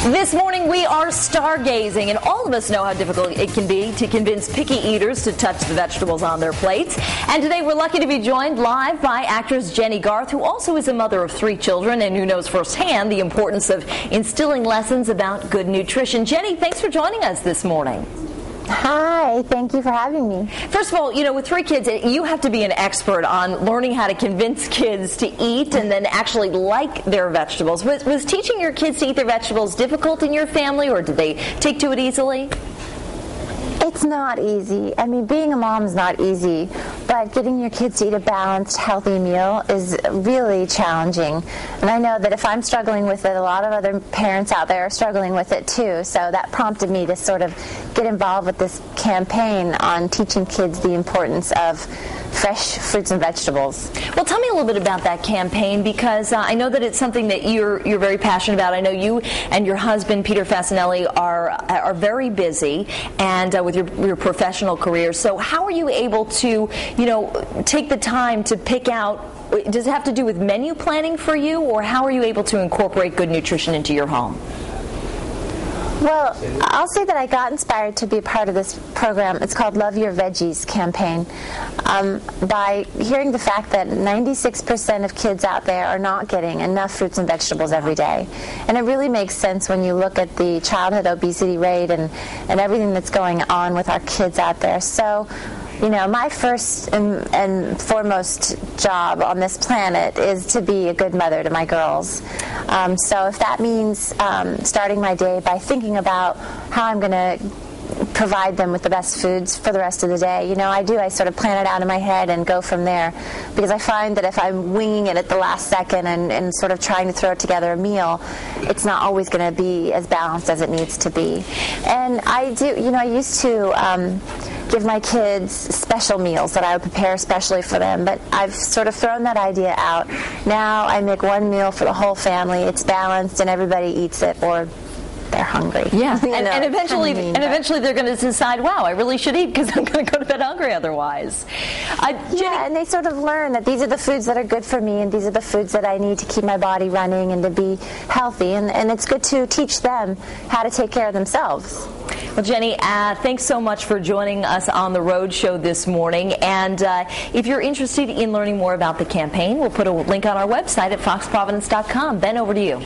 This morning we are stargazing, and all of us know how difficult it can be to convince picky eaters to touch the vegetables on their plates. And today we're lucky to be joined live by actress Jenny Garth, who also is a mother of 3 children and who knows firsthand the importance of instilling lessons about good nutrition. Jenny, thanks for joining us this morning. Hi, thank you for having me. First of all, you know, with 3 kids, you have to be an expert on learning how to convince kids to eat and then actually like their vegetables. Was teaching your kids to eat their vegetables difficult in your family, or did they take to it easily? It's not easy. I mean, being a mom is not easy, but getting your kids to eat a balanced, healthy meal is really challenging. And I know that if I'm struggling with it, a lot of other parents out there are struggling with it too. So that prompted me to sort of get involved with this campaign on teaching kids the importance of fresh fruits and vegetables. Well, tell me a little bit about that campaign, because I know that it's something that you're very passionate about. I know you and your husband, Peter Fasinelli, are very busy and with your professional career. So how are you able to, you know, take the time to pick out, does it have to do with menu planning for you, or how are you able to incorporate good nutrition into your home? Well, I'll say that I got inspired to be a part of this program. It's called Love Your Veggies campaign, by hearing the fact that 96% of kids out there are not getting enough fruits and vegetables every day. And it really makes sense when you look at the childhood obesity rate and everything that's going on with our kids out there. So, you know, my first and foremost job on this planet is to be a good mother to my girls. So if that means starting my day by thinking about how I'm going to provide them with the best foods for the rest of the day, you know, I sort of plan it out in my head and go from there, because I find that if I'm winging it at the last second and sort of trying to throw together a meal, it's not always going to be as balanced as it needs to be. And I used to give my kids special meals that I would prepare especially for them, but I've sort of thrown that idea out. Now I make one meal for the whole family. It's balanced and everybody eats it, or they're hungry. Yeah, and eventually they're going to decide, wow, I really should eat because I'm going to go to bed hungry otherwise. Yeah, and they sort of learn that these are the foods that are good for me and these are the foods that I need to keep my body running and to be healthy. And it's good to teach them how to take care of themselves. Well, Jenny, thanks so much for joining us on the Road Show this morning. And if you're interested in learning more about the campaign, we'll put a link on our website at foxprovidence.com. Ben, over to you.